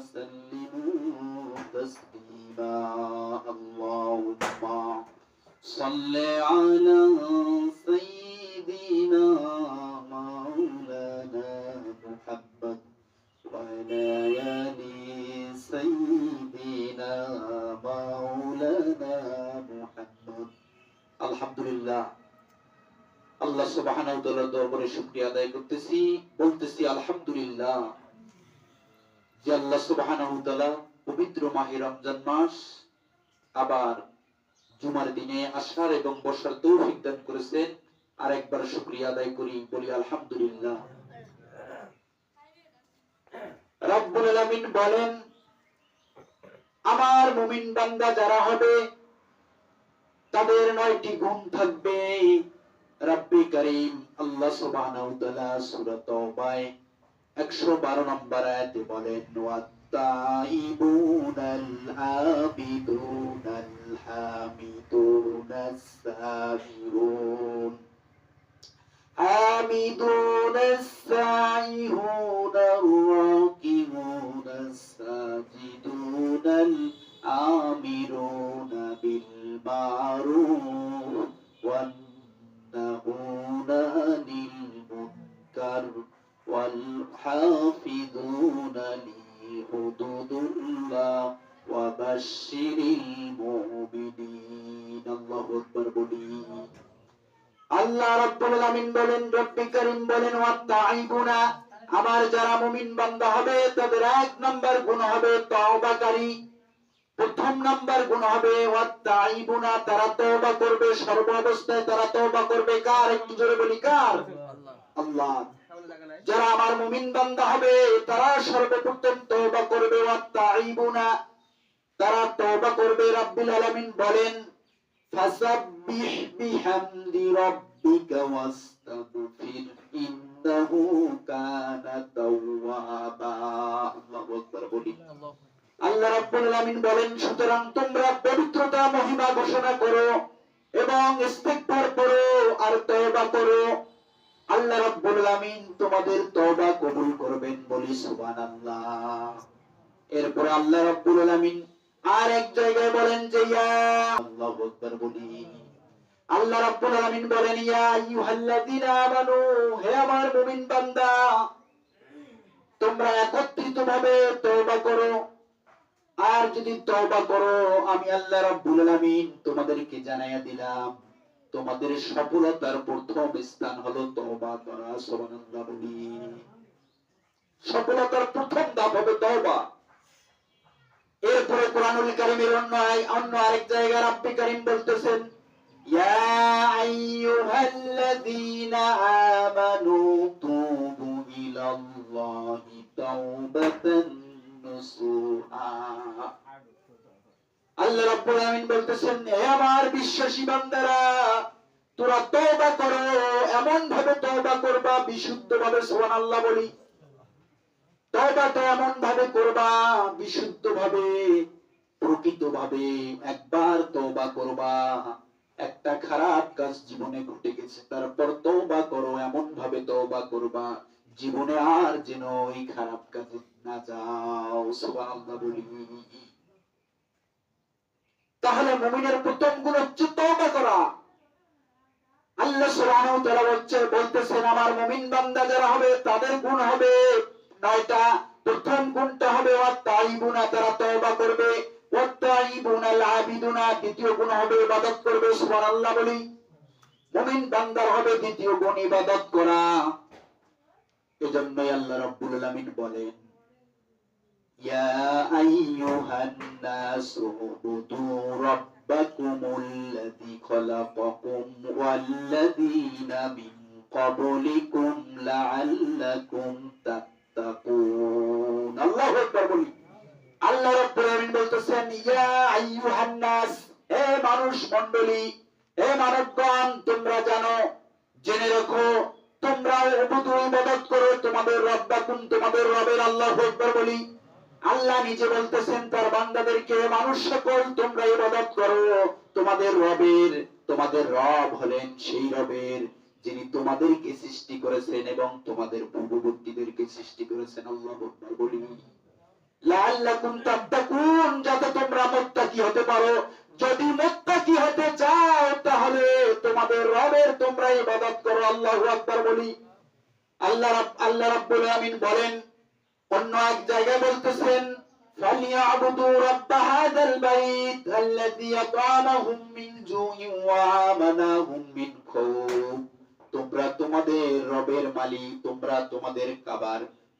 وسلموا تسليما اللهم صل على سيدنا مولانا محمد وعلى آل سيدنا مولانا محمد আলহামদুলিল্লাহ আল্লাহ সুবহানাহু ওয়া তাআলার দরবারে শুকরিয়া আদায় করতেছি বলতেছি আলহামদুলিল্লাহ যে আল্লাহ সুবহানাহু ওয়া তাআলা পবিত্র মাহে রমজান মাস আবার জুমার দিনে আসার এবং বসার তৌফিক দান করেছেন আরেকবার শুকরিয়া আদায় করি বলি আলহামদুলিল্লাহ রব্বুল আলামিন বলেন আমার মুমিন বান্দা যারা হবে তাদের 9টি গুণ থাকবে রব্বি করিম আল্লাহ সুবহানাহু ওয়া তাআলা সূরা তাওবায় 112 নম্বর আয়াতে বলেন ওয়াত্তাইবুনাল আবিদুনাল হামিদুনাস সাবিরুন আমিদুনাস সাইহুনার রাকিবুনাস সাজিদুনাল আমিরুনা বিল মারুফ ওয়ান নাহুনা আনিল মুনকার ওয়াল হাফিযুনা লিহুদুদিল্লাহ ওয়া বাশশিরিল মুমিনিন আল্লাহু আকবার বলি আল্লাহ রাব্বুল আলামিন বলেন রব্বি করিম বলেন ওয়াত্তাইবুনা আমার যারা মুমিন বান্দা হবে তাদের 1 নাম্বার গুণ হবে তওবাকারী প্রথম নাম্বার গুণ হবে ওয়াত্তাইবুনা তারা তওবা করবে সর্ব অবস্থায় তারা তওবা করবে কার একটু জোরে বলি কার আল্লাহ যারা আমার মুমিন বান্দা হবে তারা সর্বপ্রথম তওবা করবে ওয়াত্তাইবুনা তারা তওবা করবে রাব্বুল আলামিন বলেন ফাসাব্বিহ বিহামদি রাব্বিকা ওয়াস্তাগফির ইন্নাহু কানা তাওয়াবা আল্লাহু আকবার বলি আল্লাহ রাব্বুল আলামিন বলেন সুতরাং তোমরা পবিত্রতা মহিমা ঘোষণা করো এবং ইস্তিগফার করো আর তওবা করো আল্লাহ রাব্বুল আলামিন তোমাদের তওবা কবুল করবেন বলি সুবহানাল্লাহ এরপর আল্লাহ রাব্বুল আলামিন আর এক জায়গায় বলেন যে ইয়া আল্লাহু আকবার বলি আল্লাহ রাব্বুল আলামিন বলেন ইয়া আইয়ুহাল্লাযীনা আমানু হে আমার মুমিন বান্দা তোমরা একত্রিতভাবে তওবা করো আর যদি তওবা করো আমি আল্লাহ রাব্বুল আলামিন তোমাদেরকে জানাইয়া দিলাম তোমাদের সফলতার প্রথম স্থান হলো তওবা করা সুবহানাল্লাহ বলি সফলতার প্রথম ধাপ হবে তওবা এরপরে কোরআনুল কারীমের অন্য আরেক জায়গায় রব্বি করিম বলতেছেন ইয়া আইয়ুহাল্লাযীনা আমানু তুবু ইলাল্লাহি তাওবাতান নসুহা আল্লাহ রাব্বুল আলামিন বলতেছেন হে আমার বিশ্বাসী বান্দারা তোমরা তওবা করো এমন ভাবে তওবা করবা বিশুদ্ধভাবে সুবহানাল্লাহ বলি তওবাটা এমন ভাবে করবা বিশুদ্ধভাবে প্রকৃতভাবে একবার তওবা করবা একটা খারাপ কাজ জীবনে ঘটে গেছে তারপর তওবা করো এমন ভাবে তওবা করবা জীবনে আর যেন ওই খারাপ কাজে না যাও সুবহানাল্লাহ বলি তাহলে মুমিনের প্রথম গুণ হচ্ছে তওবা করা আল্লাহ সুবহানাহু ওয়া তাআলা বলতেছেন আমার মুমিন বান্দা যারা হবে তাদের গুণ হবে 9টা প্রথম গুণটা হবে ওয়াত্তাইবুনা তারা তওবা করবে ওয়াত্তাইবুনাল আবিদুনা দ্বিতীয় গুণ হবে ইবাদত করবে সুবহানাল্লাহ বলি মুমিন বান্দার হবে দ্বিতীয় গুণ ইবাদত করা এজন্যই আল্লাহ রাব্বুল আলামিন বলেন ইয়া আইয়ুহান নাসু উবুদু রাব্বাকুমুল্লাযী খালাকাকুম ওয়াল্লাযীনা মিন ক্বাবলিকুম লাআল্লাকুম তাত্তাকুন আল্লাহু আকবার বলি আল্লাহ রাব্বুল আলামিন বলতেছেন ইয়া আইয়ুহান নাস হে মানুষ মণ্ডলী হে মানবগণ তোমরা জানো জেনে রাখো তোমরা উবুদু ইবাদত করো তোমাদের রব্বাকুম তোমাদের রবের আল্লাহু আকবার বলি আল্লাহ নিজে বলতেছেন তার বান্দাদেরকে মানুষ সকল তোমরা ইবাদত করো তোমাদের রবের তোমাদের রব হলেন সেই রবের যিনি তোমাদেরকে সৃষ্টি করেছেন এবং তোমাদের পূর্ববর্তীদেরকে সৃষ্টি করেছেন আল্লাহু আকবার বলি লাআল্লাকুম তাত্তাকুন, যাতে তোমরা মুত্তাকি হতে পারো। যদি মুত্তাকি হতে চাও তাহলে তোমাদের রবের তোমরা ইবাদত করো। আল্লাহু আকবার বলি। আল্লাহ রাব্বুল আমিন বলেন অন্য এক জায়গায় বলতেছেন, ফালিয়াবুদু রাব্ব হাযাল বাইত আল্লাযী আত'আমাহুম মিন জুইন ওয়া আমানাহুম মিন খাউফ। তোমরা তোমাদের রবের মালিক, তোমরা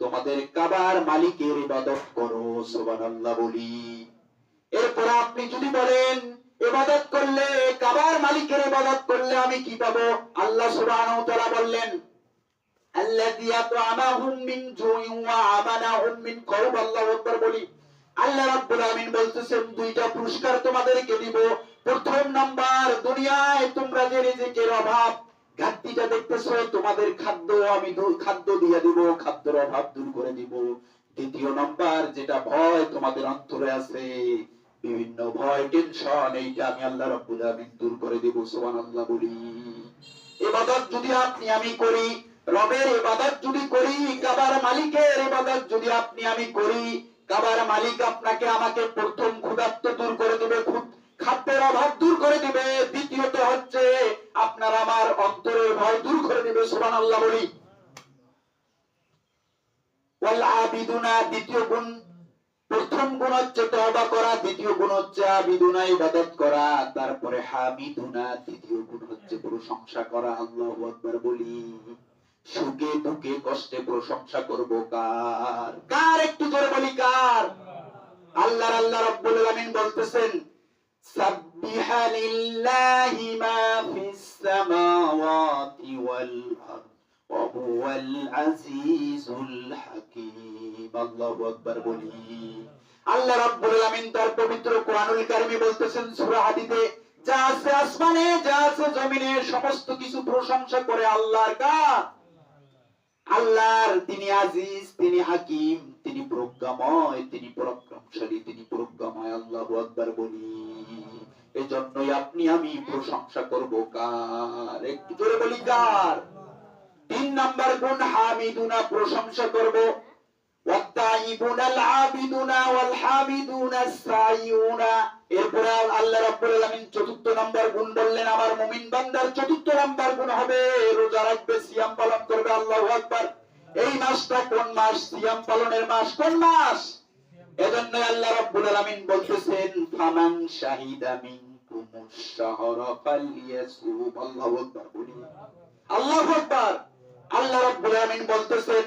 তোমাদের কাবার মালিকের ইবাদত করো। সুবহানাল্লাহ বলি। এরপর আপনি যদি বলেন ইবাদত করলে, কাবার মালিকের ইবাদত করলে আমি কি পাবো? আল্লাহ সুবহানাহু ওয়া তাআলা বললেন আল্লাযী আত'আমাহুম মিন জুইন ওয়া আমানাহুম মিন খাউফ। আল্লাহু আকবার বলি। আল্লাহ রাব্বুল আমিন বলতেছেন দুইটা পুরস্কার তোমাদেরকে দিব। প্রথম নাম্বার, দুনিয়ায় তোমরা যে রিজিকের অভাব ঘাটতিটা দেখতেছো, তোমাদের খাদ্য দিয়ে দিব, খাদ্যের অভাব দূর করে দিব। দ্বিতীয় নাম্বার, যেটা ভয় তোমাদের অন্তরে আছে, বিভিন্ন ভয় টেনশন, এইটা আমি আল্লাহ রাব্বুল আমিন দূর করে দেব। সুবহানাল্লাহ বলি। ইবাদত যদি আপনি আমি করি, রবের ইবাদত যদি করি, কাবার মালিকের ইবাদত যদি আপনি আমি করি, কাবার মালিক আপনাকে আমাকে প্রথম ক্ষুধার্ত দূর করে দিবে, খাদ্যের অভাব দূর করে দিবে। দ্বিতীয়ত হচ্ছে আপনার আমার অন্তরের ভয় দূর করে দিবে। সুবহানাল্লাহ বলি। ওয়াল আবিদুনা, দ্বিতীয় গুণ। প্রথম গুণ হচ্ছে তওবা করা, দ্বিতীয় গুণ হচ্ছে আবিদুনা ইবাদত করা, তারপরে হামিদুনা, তৃতীয় গুণ হচ্ছে প্রশংসা করা। আল্লাহু আকবার বলি। সুখে দুঃখে কষ্টে প্রশংসা করব কার? কার? একটু জোরে বলি কার? আল্লাহ রাব্বুল আলামিন বলতেছেন সাব্বিহা লিল্লাহি মা ফিস সামাওয়াতি ওয়াল আরদ ওয়া হুয়াল আজিজুল হাকীম। আল্লাহু আকবার বলি। আল্লাহ রাব্বুল আলামিন তার পবিত্র কোরআনুল কারীমে বলতেছেন সূরা হাদীদে, যা আছে আসমানে, যা আছে জমিনে, সমস্ত কিছু প্রশংসা করে আল্লাহর। কার? আল্লাহর। তিনি আজিজ, তিনি হাকিম, তিনি প্রজ্ঞাময়, তিনি পরাক্রমশালী, তিনি প্রজ্ঞাময়। আল্লাহু আকবার বলি। এজন্যই আপনি আমি প্রশংসা করব কার? একটু জোরে বলি কার? তিন নাম্বার গুণ হামিদুনা, প্রশংসা করব। ওয়াত্তাইবুনাল আবিদুনা ওয়াল হামিদুনা সাইয়ুনা। এরপর আল্লাহ রাব্বুল আলামিন চতুর্থ নাম্বার গুণ বললেন, আমার মুমিন বান্দার চতুর্থ নাম্বার গুণ হবে রোজা রাখবে, সিয়াম পালন করবে। আল্লাহু আকবার। এই মাসটা কোন মাস? সিয়াম পালনের মাস। কোন মাস? এজন্য আল্লাহ রাব্বুল আলামিন বলতেছেন ফামান শাহিদা মিনকুমুশ শাহরা ফালইয়াসুম। আল্লাহু আকবার বলি। আল্লাহু আকবার। আল্লাহ রাব্বুল আলামিন বলতেছেন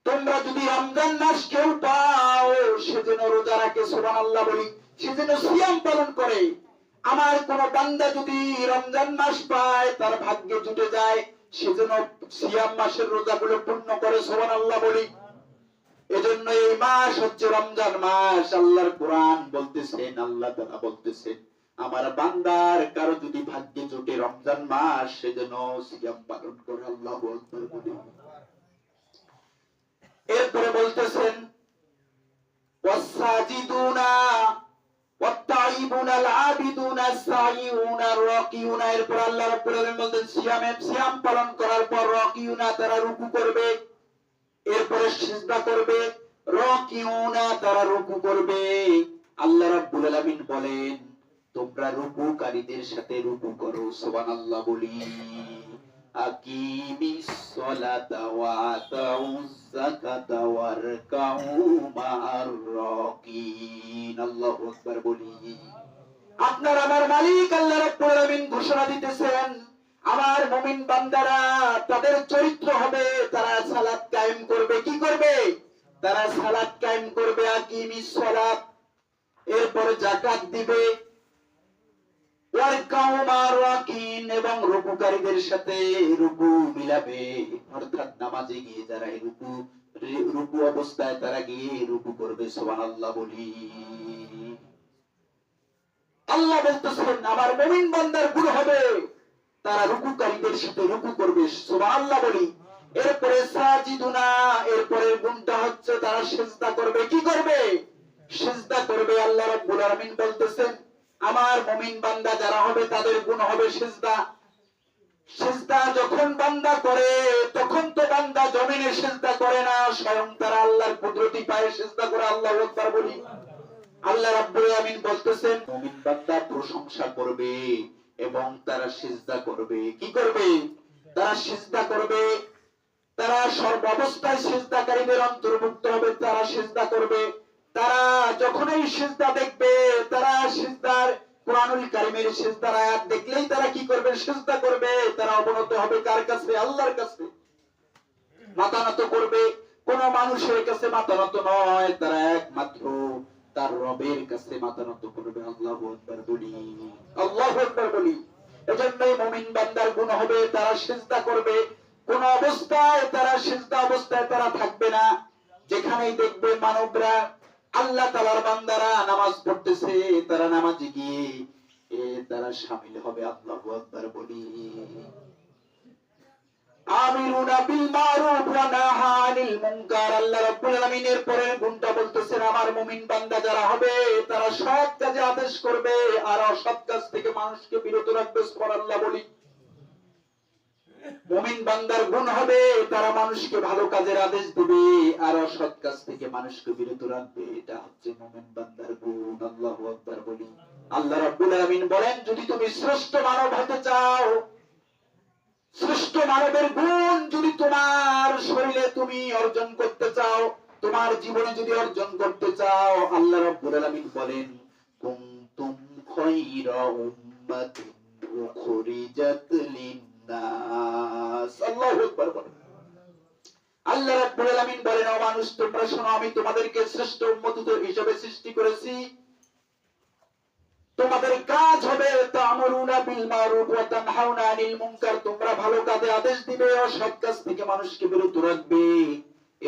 তোমরা যদি রমজান মাস কেউ পাও, সেজন্য রোজা রাখে। সুবহানাল্লাহ বলি। সেজন্য সিয়াম পালন করে। আমার কোন বান্দা যদি রমজান মাস পায়, তার ভাগ্যে জুটে যায়, সেজন্য সিয়াম মাসের রোজাগুলো পূর্ণ করে। সুবহানাল্লাহ বলি। এজন্য এই মাস হচ্ছে রমজান মাস। আল্লাহর কোরআন বলতেছেন, আল্লাহ তাআলা বলতেছেন আমার বান্দার কারো যদি ভাগ্যে জুটে রমজান মাস, সেজন্য সিয়াম পালন করে। আল্লাহু আকবার বলি। এরপরে বলতেছেন ওয়াসাজিদুনা ওয়াত্তাইবুনা আল আবিদুনা সাইয়ুনা রাকিউনা। এরপর আল্লাহ রাব্বুল আলামিন বলেন সিয়াম পালন করার পর রাকিউনা, তারা রুকু করবে, এরপরে সিজদা করবে। রাকিউনা, তারা রুকু করবে। আল্লাহ রাব্বুল আলামিন বলেন তোমরা রুকুকারীদের সাথে রুকু করো। সুবহানাল্লাহ বলি। আকিমিস সালাতা ওয়া আতাউজ যাকাতা ওয়ারকাউ মা'আর রাকিন। আল্লাহু আকবার বলি। আপনার আমার মালিক আল্লাহ রাব্বুল আলামিন ঘোষণা দিতেছেন আমার মুমিন বান্দারা, তাদের চরিত্র হবে তারা সালাত কায়েম করবে। কি করবে? তারা সালাত কায়েম করবে। আকিমিস সালাত, এরপরে যাকাত দিবে, ওয়ারকাউ মা'আর রাকিন, এবং রুকুকারীদের সাথে রুকু মিলাবে। অর্থাৎ নামাজে গিয়ে যারা রুকু অবস্থায় তারা গিয়ে রুকু করবে। সুবহানাল্লাহ বলি। আল্লাহ বলতেছেন আমার মুমিন বান্দার গুণ হবে তারা রুকুকারীদের সাথে রুকু করবে। সুবহানাল্লাহ বলি। এরপরে সাজিদুনা, এরপরের গুণটা হচ্ছে তারা সিজদা করবে। কি করবে? সিজদা করবে। আল্লাহ রাব্বুল আলামিন বলতেছেন আমার মুমিন বান্দা যারা হবে তাদের গুণ হবে সিজদা। সিজদা যখন বান্দা করে তখন তো বান্দা জমিনে সিজদা করে না, স্বয়ং তারা আল্লাহর কুদরতি পায়ে সিজদা করে। আল্লাহু আকবার বলি। আল্লাহ রাব্বুল আমিন বলতেছেন মুমিন বান্দা প্রশংসা করবে এবং তারা সিজদা করবে। কি করবে? তারা সিজদা করবে। তারা সর্বাবস্থায় সিজদাকারীদের অন্তর্ভুক্ত হবে। তারা সিজদা করবে। তারা যখন এই সিজদা দেখবে, তারা সিজদার কুরআনুল কারীমের সিজদার আয়াত দেখলেই তারা কি করবে? সিজদা করবে। তারা অবনত হবে কার কাছে? আল্লাহর কাছে। মাথা নত করবে। কোন মানুষের কাছে মাথা নত নয়, তারা একমাত্র তার রবের কাছে মাথা নত করবে। আল্লাহু আকবার বলি। আল্লাহু আকবার বলি। এজন্যই মুমিন বান্দার গুণ হবে তারা সিজদা করবে। কোন অবস্থায় তারা সিজদা অবস্থায় তারা থাকবে না। যেখানেই দেখবে মানবরা, আল্লাহ তাআলার বান্দারা নামাজ পড়তেছে, তারা নামাজে গিয়ে তারা শামিল হবে। আল্লাহু আকবার বলি। আমিরুনা বিল মারুফ ওয়া নাহা আনিল মুনকার। আল্লাহ রাব্বুল আলামিনের পরের গুণটা বলতেছেন আমার মুমিন বান্দা যারা হবে তারা সৎ কাজে আদেশ করবে আর অসৎ কাজ থেকে মানুষকে বিরত রাখবে। সুবহানাল্লাহ বলি। মুমিন বান্দার গুণ হবে তারা মানুষকে ভালো কাজের আদেশ দিবে আর অসৎ কাজ থেকে মানুষকে বিরত রাখবে। এটা হচ্ছে মুমিন বান্দার গুণ। আল্লাহু আকবার বলি। আল্লাহ রাব্বুল আলামিন বলেন যদি তুমি শ্রেষ্ঠ মানব হতে চাও, শ্রেষ্ঠ মানবের গুণ যদি তোমার শরীরে তুমি অর্জন করতে চাও, তোমার জীবনে যদি অর্জন করতে চাও, আল্লাহ রাব্বুল আলামিন বলেন কুনতুম খায়রা উম্মাতিন উখরিজাত লিন-নাস। আল্লাহু আকবার বলেন। আল্লাহ রাব্বুল আলামিন বলেন ও মানুষ তোমরা শোনো, আমি তোমাদেরকে শ্রেষ্ঠ উম্মত হিসেবে সৃষ্টি করেছি। তোমাদের কাজ হবে তা'মুরুনা বিল মারুফ ওয়া তানহাউনা আনিল মুনকার। তোমরা ভালো কাজে আদেশ দিবে, অসৎ কাজ থেকে মানুষকে বিরত রাখবে।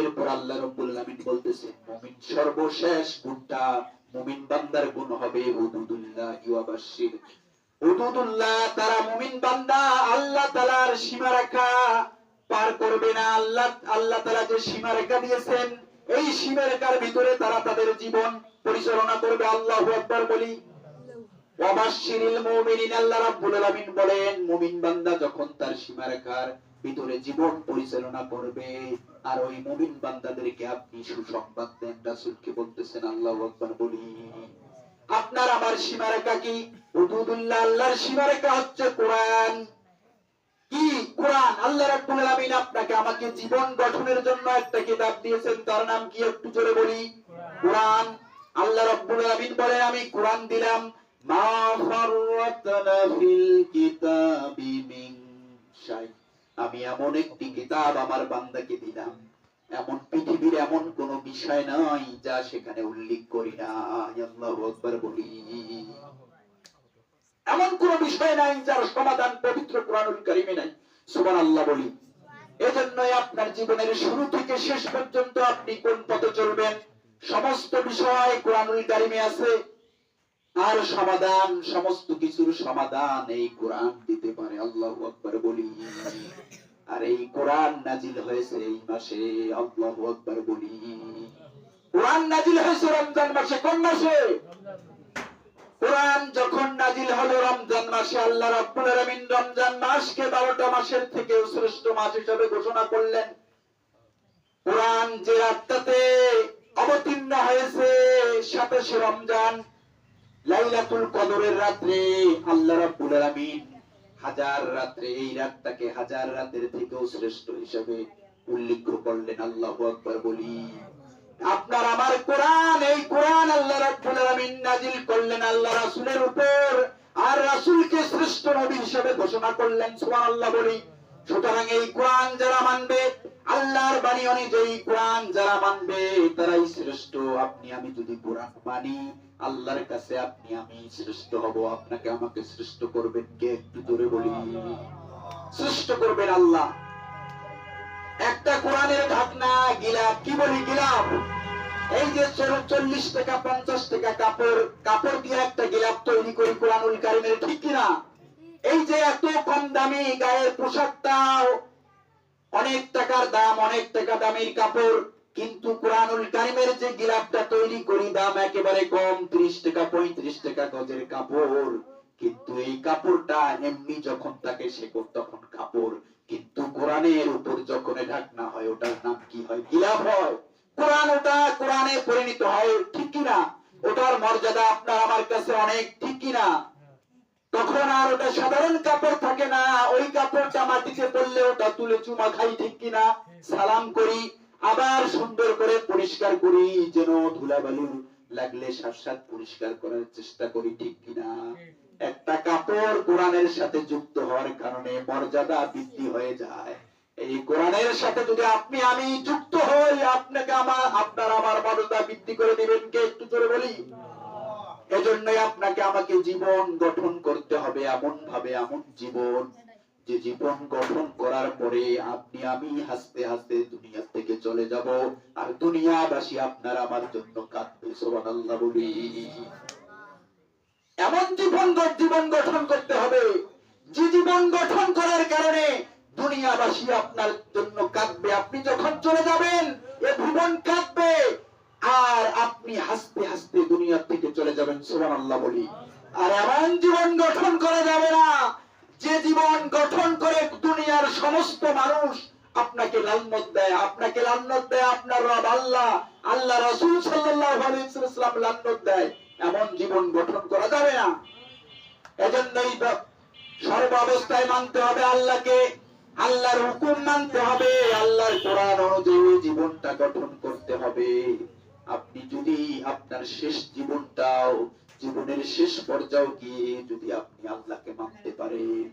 এরপর আল্লাহ রাব্বুল আলামিন বলতেছেন মুমিন সর্বশেষ গুণটা মুমিন বান্দার গুণ হবে হুদুদুল্লাহি ওয়া বাশশির। হুদুদুল্লাহ তারা মুমিন বান্দা আল্লাহ তাআলার সীমারেখা পার করবে না। আল্লাহ তাআলা যে সীমারেখা দিয়েছেন এই সীমারেখার ভিতরে তারা তাদের জীবন পরিচালনা করবে। আল্লাহু আকবার বলি। ওয়াবাশশিরিল মুমিনিন। আল্লাহ রাব্বুল আলামিন বলেন মুমিন বান্দা যখন তার সীমারেখার ভিতরে জীবন পরিচালনা করবে আর ওই মুমিন বান্দাদেরকে আপনি সুসংবাদ দেন। রাসূলকে বলতেছেন আল্লাহু আকবার বলি। আপনার আমার সীমারেখা কি? হুদুদুল্লাহ। আল্লাহর সীমারেখা হচ্ছে কোরআন। কি? কোরআন। আল্লাহ রাব্বুল আলামিন আপনাকে আমাকে জীবন গঠনের জন্য একটা কিতাব দিয়েছেন, তার নাম কি? একটু জোরে বলি। কোরআন। আল্লাহ রাব্বুল আলামিন বলেন আমি কোরআন দিলাম। মা ফাররাতনা ফিল কিতাবি মিন শাই। আমি এমন একটি কিতাব আমার বান্দাকে দিলাম, এমন পৃথিবীর এমন কোন বিষয় নাই যা সেখানে উল্লেখ করি না। আল্লাহু আকবার বলি। এমন কোন বিষয় নাই যার সমাধান পবিত্র কোরআনুল কারীমে নাই। সুবহানাল্লাহ বলি। এজন্যই আপনার জীবনের শুরু থেকে শেষ পর্যন্ত আপনি কোন পথে চলবেন সমস্ত বিষয় কোরআনুল কারীমে আছে। আর সমাধান, সমস্ত কিছুর সমাধান এই কোরআন দিতে পারে। আল্লাহু আকবার বলি। আর এই কোরআন নাজিল হয়েছে এই মাসে। আল্লাহু আকবার বলি। কোরআন নাজিল হয়েছে রমজান মাসে। কোন মাসে? কোরআন যখন নাজিল হলো রমজান মাসে, আল্লাহ রাব্বুল আলামিন রমজান মাসকে 12টা মাসের থেকে শ্রেষ্ঠ মাস হিসেবে ঘোষণা করলেন। কোরআন যে রাতটাতে অবতীর্ণ হয়েছে 27শে রমজান লাইলাতুল কদরের রাত্রে, আল্লাহ রাব্বুল আলামিন হাজার রাত্রে এই রাতটাকে হাজার রাতের থেকেও শ্রেষ্ঠ হিসেবে উল্লেখ করলেন। আল্লাহু আকবার বলি। আপনার আমার কোরআন, এই কোরআন আল্লাহ রাব্বুল আলামিন নাজিল করলেন আল্লাহ রাসূলের উপর, আর রাসূলকে শ্রেষ্ঠ নবী হিসেবে ঘোষণা করলেন। সুবহানাল্লাহ বলি। সুতরাং এই কোরআন যারা মানবে, আল্লাহর বাণী অনুযায়ী কোরআন যারা মানবে তারাই শ্রেষ্ঠ। আপনি আমি যদি কোরআন মানি আল্লাহর কাছে আপনি আমি শ্রেষ্ঠ হব। আপনাকে আমাকে শ্রেষ্ঠ করবেন কে? একটু জোরে বলি। শ্রেষ্ঠ করবেন আল্লাহ। একটা কোরআনের ঢাকনা গিলাফ, কি বলি গিলাফ, এই যে 40 টাকা 50 টাকা কাপড় দিয়ে একটা গিলাফ তৈরি করি কোরআনুল কারীমের, ঠিক কিনা? এই যে এত কম দামি গায়ের পোশাকটাও অনেক টাকার দাম, অনেক টাকা দামের কাপড়, কিন্তু কোরআনুল কারীমের যে গিলাফটা তৈরি করি দাম একেবারে কম, 30 টাকা 35 টাকা গজের কাপড়, কিন্তু এই কাপড়টা এমনি যখন তাকে তখন কাপড়, কিন্তু কোরআনের উপর যখন ঢাকনা হয় ওটার নাম কি হয়? গিলাফ হয়। কোরআন, ওটা কোরআনে পরিণত হয়, ঠিক কিনা? ওটার মর্যাদা আপনার আমার কাছে অনেক, ঠিক কিনা? তখন আর ওটা সাধারণ কাপড় থাকে না, ওই কাপড়টা মাটিতে পড়লে ওটা তুলে চুমা খাই, ঠিক কিনা? সালাম করি, আবার সুন্দর করে পরিষ্কার করি, যেন ধুলাবালু লাগলে সাথে পরিষ্কার করার চেষ্টা করি, ঠিক কিনা? একটা কাপড় কোরআনের সাথে যুক্ত হওয়ার কারণে মর্যাদা বৃদ্ধি হয়ে যায়। এই কোরআনের সাথে যদি আপনি আমি যুক্ত হই, আপনাকে আপনার আমার মর্যাদা বৃদ্ধি করে দিবেন কে? একটু জোরে বলি। এজন্যই আপনাকে আমাকে জীবন গঠন করতে হবে এমন ভাবে, এমন জীবন যে জীবন গঠন করার পরে আপনি আমি হাসতে হাসতে দুনিয়া থেকে চলে যাব, আর দুনিয়াবাসী আপনার আমার জন্য কাঁদবে। সুবহানাল্লাহ বলি। এমন জীবন গঠন করতে হবে যে জীবন গঠন করার কারণে দুনিয়াবাসী আপনার জন্য কাঁদবে। আপনি যখন চলে যাবেন এ ভুবন কাঁদবে, আর আপনি হাসতে হাসতে দুনিয়া থেকে চলে যাবেন। সুবহানাল্লাহ বলি। আর এমন জীবন গঠন করা যাবে না যে জীবন গঠন করে দুনিয়ার সমস্ত মানুষ আপনাকে লানত দেয়, আপনাকে লানত দেয় আপনার রব আল্লাহ, আল্লাহ রাসূল সাল্লাল্লাহু আলাইহি ওয়াসাল্লাম লানত দেয়। এমন জীবন গঠন করা যাবে না। এজন্যই সর্বাবস্থায় মানতে হবে আল্লাহকে, আল্লাহর হুকুম মানতে হবে, আল্লাহর কোরআন অনুযায়ী জীবনটা গঠন করতে হবে। আপনি যদি আপনার শেষ জীবনটাও, জীবনের শেষ পর্যায়ে গিয়ে যদি আপনি আল্লাহকে মানতে পারেন,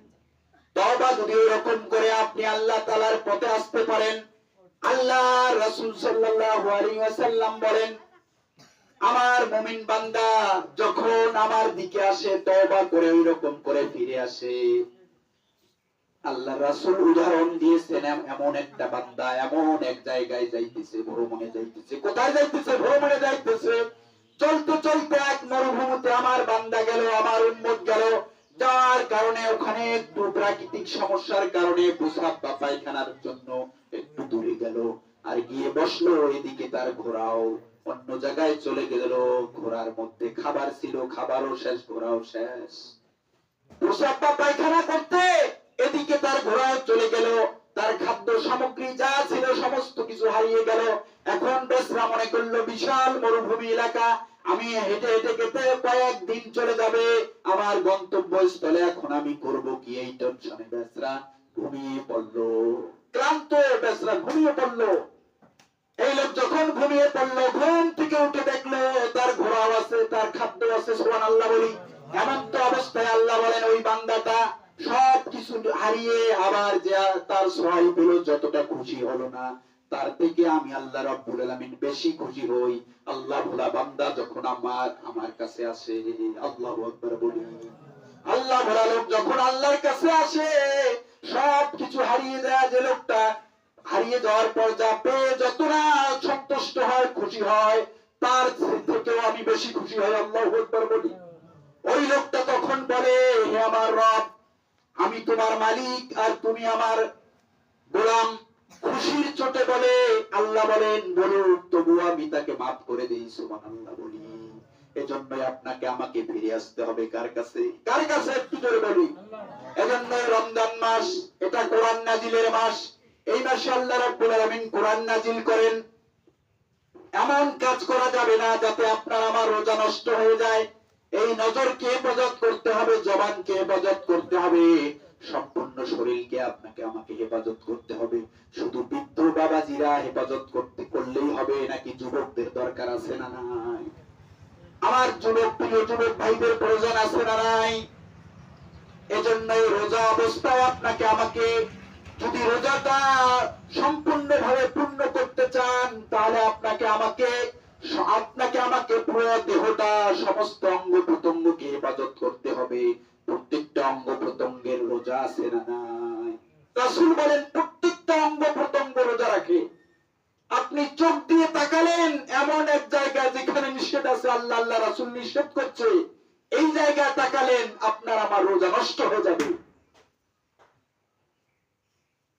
তওবা যদি এরকম করে আপনি আল্লাহ তাআলার পথে আসতে পারেন, আল্লাহ রাসূল সাল্লাল্লাহু আলাইহি ওয়াসাল্লাম বলেন, আমার মুমিন বান্দা যখন আমার দিকে আসে তওবা করে ওইরকম করে ফিরে আসে, আল্লাহ রাসূল উদাহরণ দিয়েছেন এমন একটা বান্দা এমন এক জায়গায় যাইতেছে, ভ্রমণে যাইতেছে। কোথায় যাইতেছে? ভ্রমণে যাইতেছে। চলতে চলতে এক মরুভূমিতে আমার বান্দা গেল, আমার উম্মত গেল, যার কারণে ওখানে একটু প্রাকৃতিক সমস্যার কারণে প্রস্রাব বা পায়খানার জন্য একটু দূরে গেল, আর গিয়ে বসলো। এদিকে তার ঘোড়াও অন্য জায়গায় চলে গেল, ঘোড়ার মধ্যে খাবার ছিল, খাবারও শেষ, ঘোড়াও শেষ। প্রস্রাব বা পায়খানা করতে এদিকে তার ঘোড়াও চলে গেল, তার খাদ্য সামগ্রী যা ছিল সমস্ত কিছু হারিয়ে গেল। এখন বেসরা মনে করলো বিশাল মরুভূমি এলাকা, আমি হেঁটে হেঁটে গেতে কয়েকদিন চলে যাবে আমার গন্তব্যস্থলে, এখন আমি করব কি? এই টেনশনে বেসরা ঘুমিয়ে পড়লো। ক্লান্ত বেসরা ঘুমিয়ে পড়লো। এই লোক যখন ঘুমিয়ে পড়লো, ঘুম থেকে উঠে দেখলো তার ঘোড়াও আছে, তার খাদ্য আছে। সুবহানাল্লাহ বলি। এমন তো অবস্থায় আল্লাহ বলেন ওই বান্দাটা সব কিছু হারিয়ে আবার যে তার সহায় পেল, যতটা খুশি হলো না, তার থেকে আমি আল্লাহ রাব্বুল আলামিন বেশি খুশি হই। আল্লাহ ভোলা বান্দা যখন আমার কাছে আসে, আল্লাহু আকবার বলি। আল্লাহ ভোলা লোক যখন আল্লাহর কাছে আসে, সব কিছু হারিয়ে দেয় যে লোকটা, হারিয়ে যাওয়ার পর যা পেয়ে যত না সন্তুষ্ট হয়, খুশি হয়, তার থেকেও আমি বেশি খুশি হই। আল্লাহু আকবার বলি। ওই লোকটা তখন বলে, হে আমার রব, আমি তোমার মালিক আর তুমি আমার গোলাম। খুশির চোটে বলে, আল্লাহ বলেন বলুক, তবু আমি তাকে মাফ করে দিই। সুবহানাল্লাহ বলি। এজন্যই আপনাকে আমাকে ফিরে আসতে হবে কার কাছে? কার কাছে? একটু জোরে বলি। এজন্যই রমজান মাস, এটা কোরআন নাজিলের মাস। এই মাসে আল্লাহ রাব্বুল আলামিন কোরআন নাজিল করেন। এমন কাজ করা যাবে না যাতে আপনার আমার রোজা নষ্ট হয়ে যায়। এই নজরকে হেফাজত করতে হবে, জবানকে হেফাজত করতে হবে, সম্পূর্ণ শরীরকে আপনাকে আমাকে হেফাজত করতে হবে। শুধু বৃদ্ধ বাবাজিরা হেফাজত করলেই হবে নাকি যুবকদের দরকার আছে না নাই? আমার প্রিয় যুবক ভাইদের প্রয়োজন আছে না নাই? এজন্যই রোজা অবস্থায় আপনাকে আমাকে, যদি রোজাটা সম্পূর্ণভাবে পূর্ণ করতে চান, তাহলে আপনাকে আমাকে পুরো দেহটা, সমস্ত অঙ্গ প্রত্যঙ্গকে হেফাজত করতে হবে। প্রত্যেকটা অঙ্গ প্রত্যঙ্গের রোজা আছে না নাই? রাসূল বলেন প্রত্যেকটা অঙ্গ প্রত্যঙ্গ রোজা রাখে। আপনি চোখ দিয়ে তাকালেন এমন এক জায়গায় যেখানে নিষেধ আছে, আল্লাহ আল্লাহ রাসূল নিষেধ করছে, এই জায়গায় তাকালেন, আপনার আমার রোজা নষ্ট হয়ে যাবে।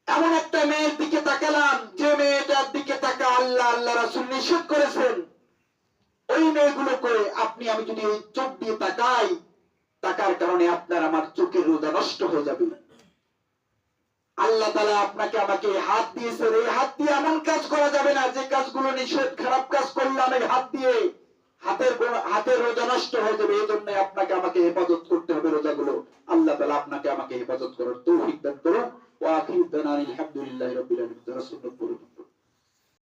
এমন একটা মেয়ের দিকে তাকালাম, যে মেয়েটার দিকে তাকা আল্লাহ আল্লাহ রাসূল নিষেধ করেছেন, ওই মেয়েগুলো করে আপনি আমি যদি চোখ দিয়ে তাকাই, টাকার কারণে আপনার আমার চোখের রোজা নষ্ট হয়ে যাবে। আল্লাহ তাআলা আপনাকে আমাকে হাত দিয়েছেন, এই হাত দিয়ে এমন কাজ করা যাবে না যে কাজগুলো নিষেধ, খারাপ কাজ করলাম এই হাত দিয়ে, হাতের রোজা নষ্ট হয়ে যাবে। এই জন্য আপনাকে আমাকে হেফাজত করতে হবে রোজাগুলো। আল্লাহ তাআলা আপনাকে আমাকে হেফাজত করার তৌফিক দান করুন। ওয়া আখিরু দাওয়ানা আলহামদুলিল্লাহি রাব্বিল আলামিন।